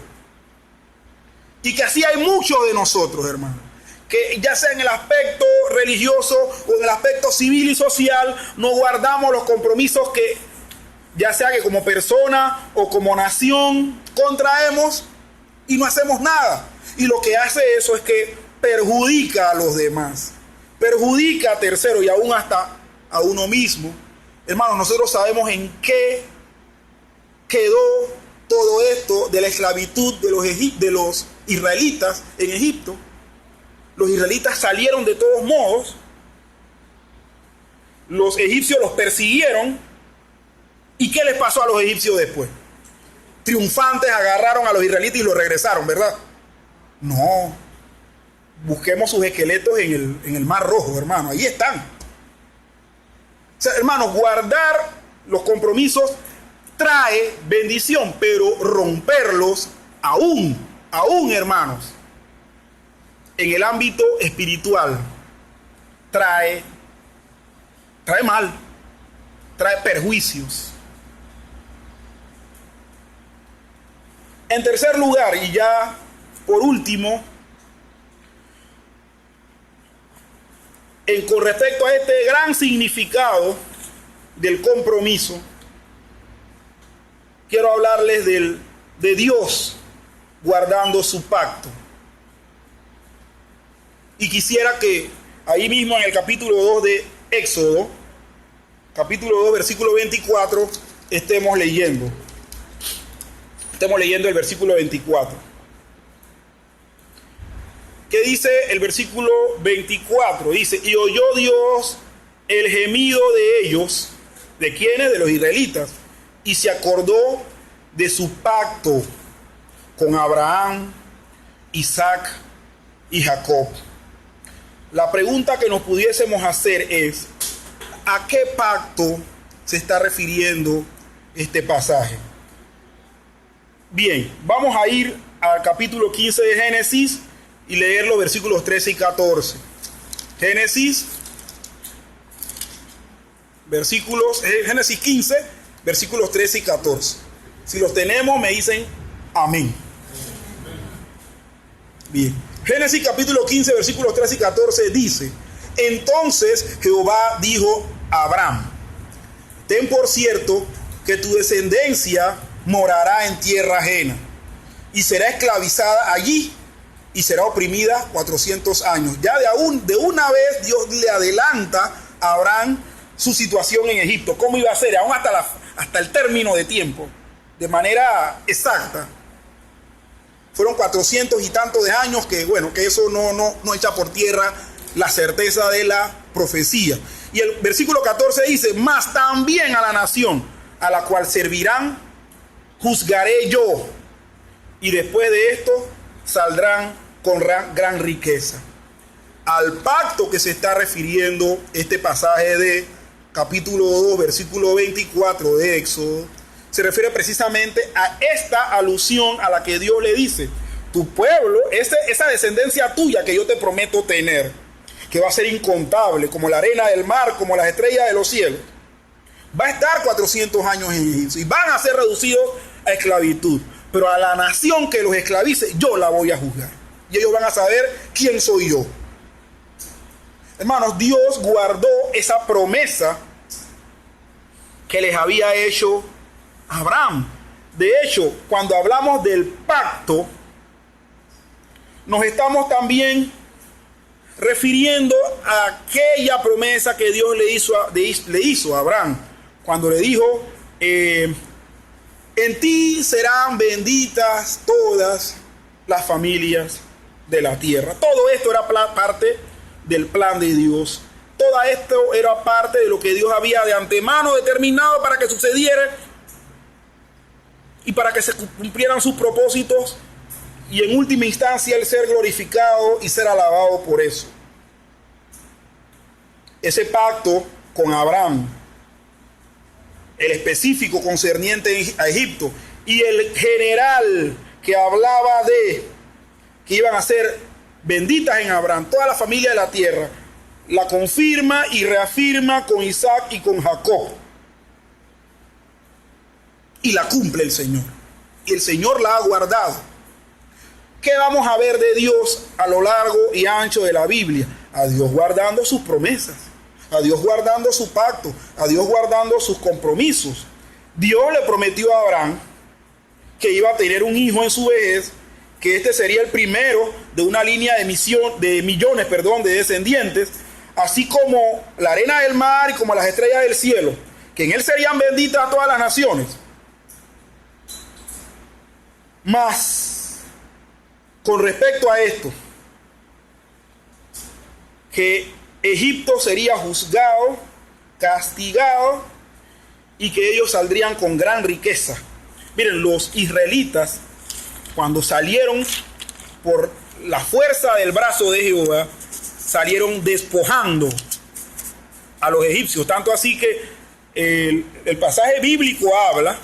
Y que así hay muchos de nosotros, hermanos, que ya sea en el aspecto religioso o en el aspecto civil y social, no guardamos los compromisos que, ya sea que como persona o como nación, contraemos y no hacemos nada. Y lo que hace eso es que perjudica a los demás, perjudica a terceros y aún hasta a uno mismo. Hermanos, nosotros sabemos en qué quedó todo esto de la esclavitud de los israelitas en Egipto. Los israelitas salieron de todos modos. Los egipcios los persiguieron. ¿Y qué les pasó a los egipcios después? Triunfantes agarraron a los israelitas y los regresaron, ¿verdad? No. busquemos sus esqueletos en el Mar Rojo, hermano. Ahí están. O sea, hermanos, guardar los compromisos trae bendición, pero romperlos aún, hermanos, en el ámbito espiritual, trae mal, trae perjuicios. En tercer lugar, y ya por último, con respecto a este gran significado del compromiso, quiero hablarles de Dios guardando su pacto. Y quisiera que ahí mismo en el capítulo 2 de Éxodo, capítulo 2, versículo 24, estemos leyendo el versículo 24. ¿Qué dice el versículo 24? Dice, y oyó Dios el gemido de ellos. ¿De quiénes? De los israelitas. Y se acordó de su pacto con Abraham, Isaac y Jacob. La pregunta que nos pudiésemos hacer es, ¿a qué pacto se está refiriendo este pasaje? Bien, vamos a ir al capítulo 15 de Génesis y leer los versículos 13 y 14. Génesis 15, versículos 13 y 14. Si los tenemos, me dicen amén. Bien. Génesis capítulo 15, versículos 13 y 14 dice, entonces Jehová dijo a Abraham, ten por cierto que tu descendencia morará en tierra ajena y será esclavizada allí y será oprimida 400 años. Ya de una vez Dios le adelanta a Abraham su situación en Egipto, cómo iba a ser, aún hasta el término de tiempo, de manera exacta. Fueron 400 y tantos de años que eso no echa por tierra la certeza de la profecía. Y el versículo 14 dice, mas también a la nación a la cual servirán, juzgaré yo, y después de esto saldrán con gran riqueza. Al pacto que se está refiriendo este pasaje de capítulo 2, versículo 24 de Éxodo, se refiere precisamente a esta alusión a la que Dios le dice, tu pueblo, esa descendencia tuya que yo te prometo tener, que va a ser incontable, como la arena del mar, como las estrellas de los cielos, va a estar 400 años en Egipto y van a ser reducidos a esclavitud. Pero a la nación que los esclavice, yo la voy a juzgar. Y ellos van a saber quién soy yo. Hermanos, Dios guardó esa promesa que les había hecho Abraham. De hecho, cuando hablamos del pacto, nos estamos también refiriendo a aquella promesa que Dios le hizo a Abraham, cuando le dijo, en ti serán benditas todas las familias de la tierra. Todo esto era parte del plan de Dios. Todo esto era parte de lo que Dios había de antemano determinado para que sucediera y para que se cumplieran sus propósitos y en última instancia el ser glorificado y ser alabado por eso. Ese pacto con Abraham, el específico concerniente a Egipto y el general que hablaba de que iban a ser benditas en Abraham, toda la familia de la tierra, la confirma y reafirma con Isaac y con Jacob. Y la cumple el Señor. Y el Señor la ha guardado. ¿Qué vamos a ver de Dios a lo largo y ancho de la Biblia? A Dios guardando sus promesas, a Dios guardando su pacto, a Dios guardando sus compromisos. Dios le prometió a Abraham que iba a tener un hijo en su vejez, que este sería el primero de una línea de millones de descendientes, así como la arena del mar y como las estrellas del cielo, que en él serían benditas todas las naciones. Mas, con respecto a esto, que Egipto sería juzgado, castigado, y que ellos saldrían con gran riqueza. Miren, los israelitas, cuando salieron por la fuerza del brazo de Jehová salieron despojando a los egipcios. Tanto así que el pasaje bíblico habla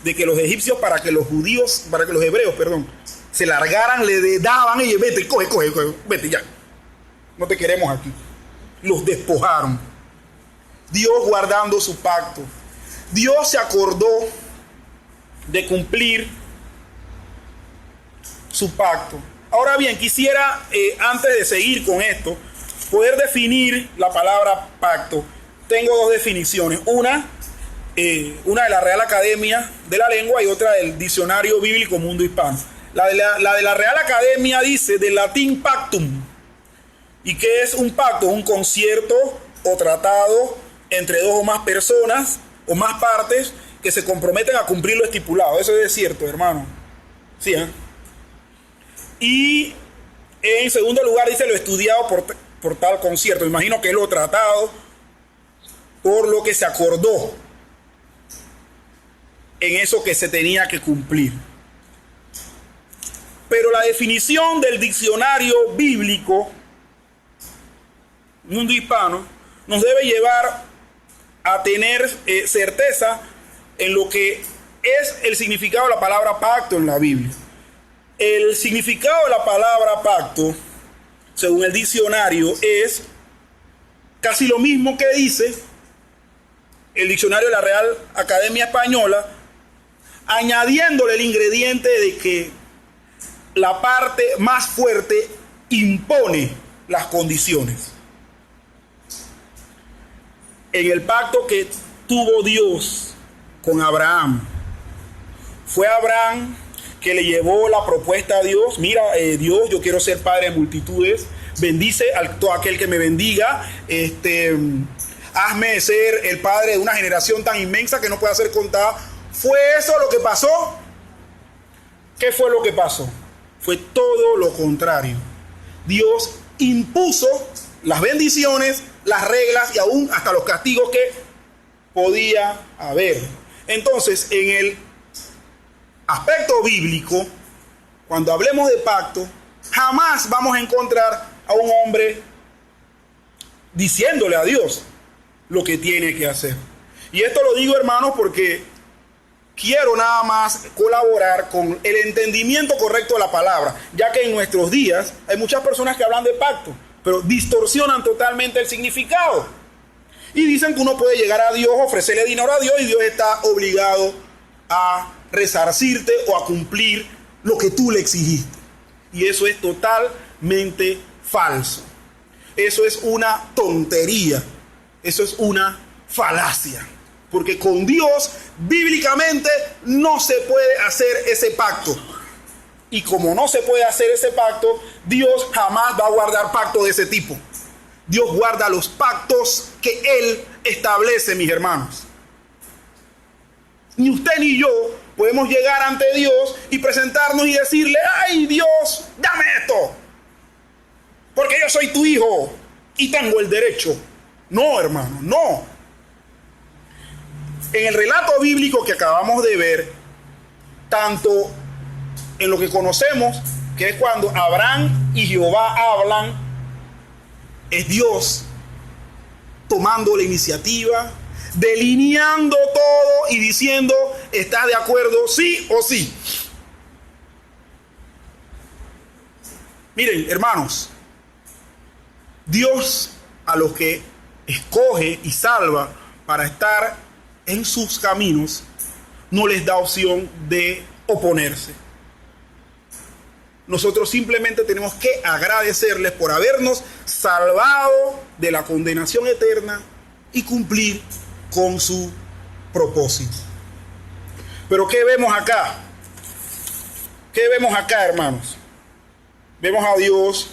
de que los egipcios, para que los hebreos, se largaran, le daban y vete, coge, vete ya. No te queremos aquí. Los despojaron. Dios guardando su pacto. Dios se acordó de cumplir su pacto. Ahora bien, quisiera, antes de seguir con esto, poder definir la palabra pacto. Tengo dos definiciones. Una de la Real Academia de la Lengua y otra del Diccionario Bíblico Mundo Hispano. La de la Real Academia dice del latín pactum. ¿Y qué es un pacto? Un concierto o tratado entre dos o más personas o más partes que se comprometen a cumplir lo estipulado. Eso es cierto, hermano. Sí, ¿eh? Y en segundo lugar dice lo estudiado por tal concierto. Imagino que es lo tratado por lo que se acordó en eso que se tenía que cumplir. Pero la definición del diccionario bíblico Mundo Hispano nos debe llevar a tener certeza en lo que es el significado de la palabra pacto en la Biblia. El significado de la palabra pacto, según el diccionario, es casi lo mismo que dice el diccionario de la Real Academia Española, añadiéndole el ingrediente de que la parte más fuerte impone las condiciones. En el pacto que tuvo Dios con Abraham, fue Abraham que le llevó la propuesta a Dios. Mira, Dios, yo quiero ser padre de multitudes, bendice a todo aquel que me bendiga, hazme ser el padre de una generación tan inmensa que no pueda ser contada. ¿Fue eso lo que pasó? ¿Qué fue lo que pasó? Fue todo lo contrario. Dios impuso las bendiciones, las reglas y aún hasta los castigos que podía haber. Entonces, en el aspecto bíblico, cuando hablemos de pacto, jamás vamos a encontrar a un hombre diciéndole a Dios lo que tiene que hacer. Y esto lo digo, hermanos, porque quiero nada más colaborar con el entendimiento correcto de la palabra, ya que en nuestros días hay muchas personas que hablan de pacto, pero distorsionan totalmente el significado. Y dicen que uno puede llegar a Dios, ofrecerle dinero a Dios y Dios está obligado a resarcirte o a cumplir lo que tú le exigiste. Y eso es totalmente falso. Eso es una tontería. Eso es una falacia. Porque con Dios, bíblicamente, no se puede hacer ese pacto. Y como no se puede hacer ese pacto, Dios jamás va a guardar pacto de ese tipo. Dios guarda los pactos que Él establece, mis hermanos. Ni usted ni yo podemos llegar ante Dios y presentarnos y decirle: ¡ay, Dios, dame esto! Porque yo soy tu hijo y tengo el derecho. No, hermano, no. En el relato bíblico que acabamos de ver, tanto en lo que conocemos, que es cuando Abraham y Jehová hablan, es Dios tomando la iniciativa, delineando todo y diciendo: ¿estás de acuerdo, sí o sí? Miren, hermanos, Dios a los que escoge y salva para estar en sus caminos, no les da opción de oponerse. Nosotros simplemente tenemos que agradecerles por habernos salvado de la condenación eterna y cumplir con su propósito. Pero ¿qué vemos acá? ¿Qué vemos acá, hermanos? Vemos a Dios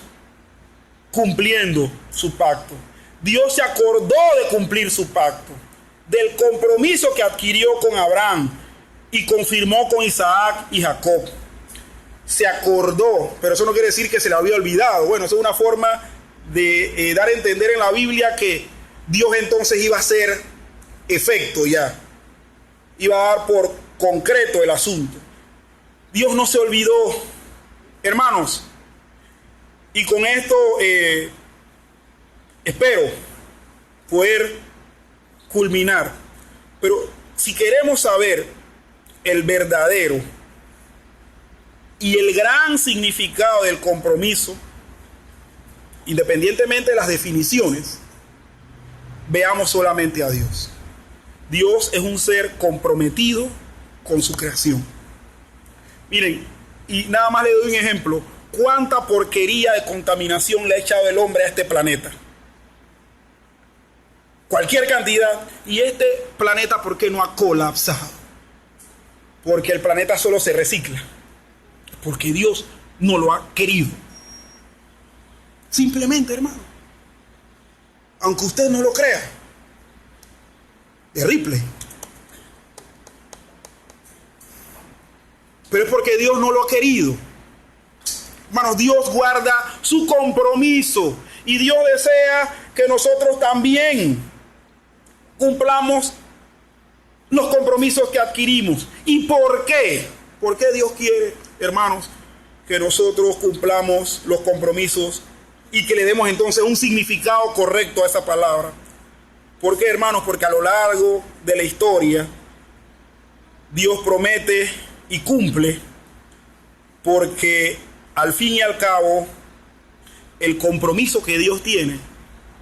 cumpliendo su pacto. Dios se acordó de cumplir su pacto, del compromiso que adquirió con Abraham y confirmó con Isaac y Jacob. Se acordó, pero eso no quiere decir que se le había olvidado. Bueno, eso es una forma de dar a entender en la Biblia que Dios entonces iba a hacer efecto ya. Iba a dar por concreto el asunto. Dios no se olvidó. Hermanos, Y con esto espero poder culminar. Pero si queremos saber el verdadero y el gran significado del compromiso, independientemente de las definiciones, veamos solamente a Dios. Dios es un ser comprometido con su creación. Miren, y nada más le doy un ejemplo. ¿Cuánta porquería de contaminación le ha echado el hombre a este planeta? Cualquier cantidad. Y este planeta, ¿por qué no ha colapsado? Porque el planeta solo se recicla. Porque Dios no lo ha querido. Simplemente, hermano. Aunque usted no lo crea. De Ripley. Pero es porque Dios no lo ha querido. Hermanos, Dios guarda su compromiso. Y Dios desea que nosotros también cumplamos los compromisos que adquirimos. ¿Y por qué? ¿Por qué Dios quiere, hermanos, que nosotros cumplamos los compromisos y que le demos entonces un significado correcto a esa palabra? ¿Por qué, hermanos? Porque a lo largo de la historia Dios promete y cumple, porque al fin y al cabo el compromiso que Dios tiene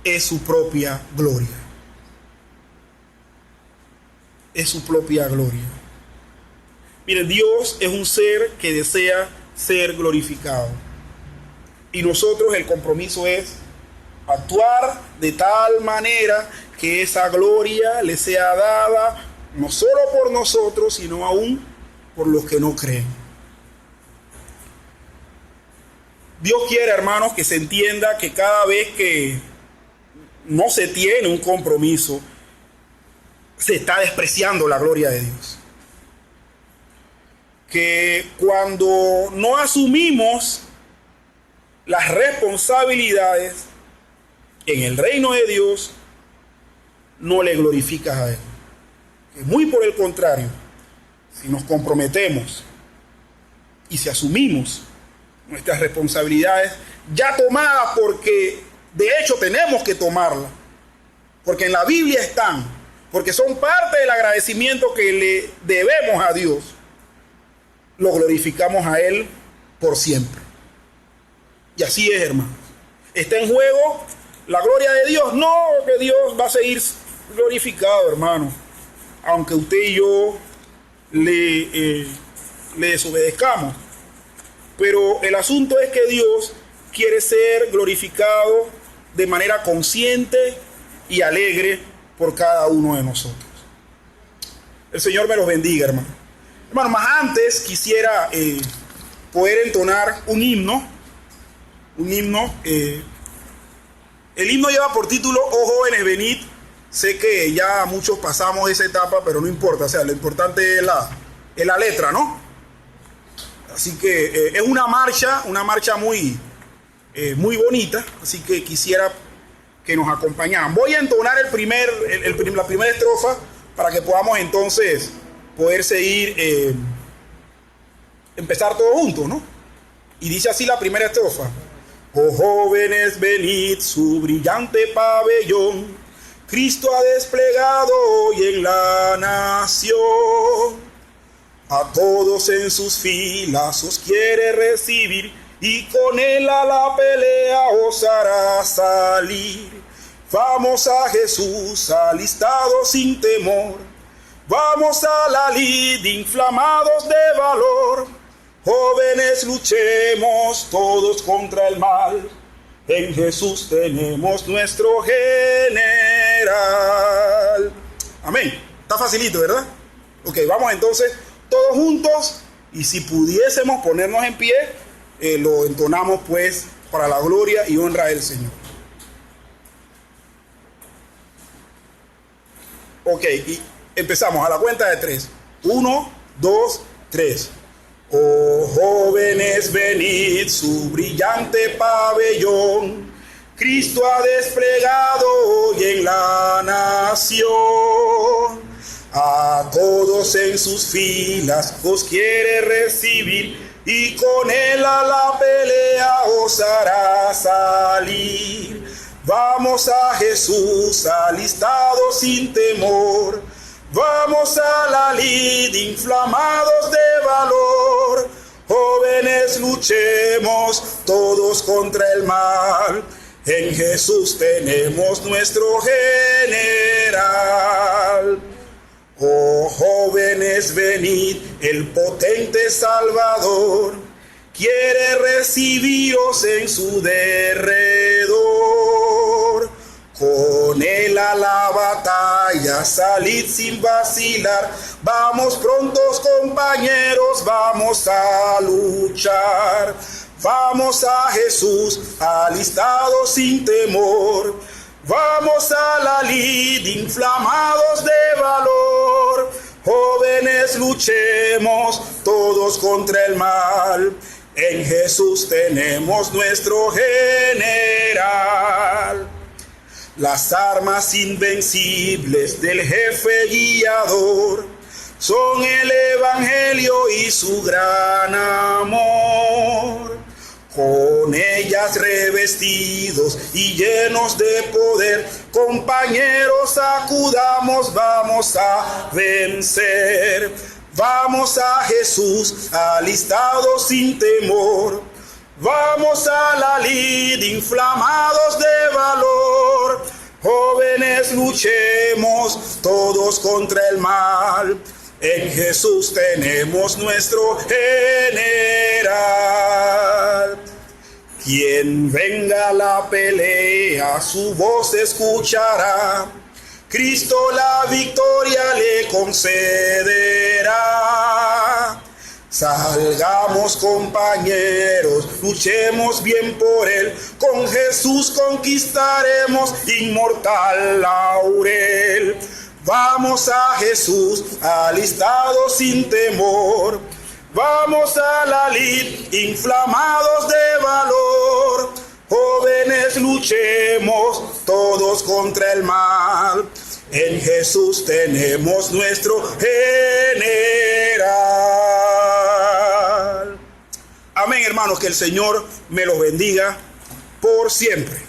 es su propia gloria. Es su propia gloria. Miren, Dios es un ser que desea ser glorificado. Y nosotros el compromiso es actuar de tal manera que esa gloria le sea dada no solo por nosotros, sino aún por los que no creen. Dios quiere, hermanos, que se entienda que cada vez que no se tiene un compromiso, se está despreciando la gloria de Dios. Que cuando no asumimos las responsabilidades en el reino de Dios, no le glorificas a Él. Que muy por el contrario, si nos comprometemos y si asumimos nuestras responsabilidades ya tomadas, porque de hecho tenemos que tomarlas, porque en la Biblia están, porque son parte del agradecimiento que le debemos a Dios, lo glorificamos a Él por siempre. Y así es, hermanos. ¿Está en juego la gloria de Dios? No, que Dios va a seguir glorificado, hermano, aunque usted y yo le desobedezcamos. Pero el asunto es que Dios quiere ser glorificado de manera consciente y alegre por cada uno de nosotros. El Señor me los bendiga, hermano. Hermano, más antes quisiera poder entonar un himno. El himno lleva por título "Oh jóvenes, venid". Sé que ya muchos pasamos esa etapa, pero no importa. O sea, lo importante es la letra, ¿no? Así que es una marcha muy bonita. Así que quisiera que nos acompañaran. Voy a entonar la primera estrofa para que podamos entonces poder seguir, empezar todos juntos, ¿no? Y dice así la primera estrofa: Oh jóvenes, venid, su brillante pabellón Cristo ha desplegado hoy en la nación. A todos en sus filas os quiere recibir, y con él a la pelea os hará salir. Vamos a Jesús alistados sin temor, vamos a la lid inflamados de valor. Jóvenes, luchemos todos contra el mal, en Jesús tenemos nuestro general. Amén. Está facilito, ¿verdad? Ok, vamos entonces todos juntos, y si pudiésemos ponernos en pie, lo entonamos pues para la gloria y honra del Señor. Ok, y empezamos a la cuenta de 3. 1, 2, 3. Oh jóvenes, venid, su brillante pabellón Cristo ha desplegado hoy en la nación. A todos en sus filas os quiere recibir, y con él a la pelea os hará salir. Vamos a Jesús alistados sin temor, vamos a la lid inflamados de valor. Jóvenes, luchemos todos contra el mal, en Jesús tenemos nuestro general. Oh jóvenes, venid, el potente Salvador quiere recibiros en su derredor. Con él a la batalla salid sin vacilar, vamos prontos compañeros, vamos a luchar. Vamos a Jesús alistados sin temor, vamos a la lid inflamados de valor. Jóvenes, luchemos todos contra el mal, en Jesús tenemos nuestro general. Las armas invencibles del jefe guiador son el evangelio y su gran amor. Con ellas revestidos y llenos de poder, compañeros, acudamos, vamos a vencer. Vamos a Jesús alistados sin temor, vamos a la lid inflamados de valor. Jóvenes, luchemos todos contra el mal, en Jesús tenemos nuestro general. Quien venga a la pelea, su voz escuchará, Cristo la victoria le concederá. Salgamos compañeros, luchemos bien por él, con Jesús conquistaremos inmortal laurel. Vamos a Jesús alistados sin temor, vamos a la lid inflamados de valor. Jóvenes, luchemos todos contra el mal, en Jesús tenemos nuestro general. Amén, hermanos, que el Señor me los bendiga por siempre.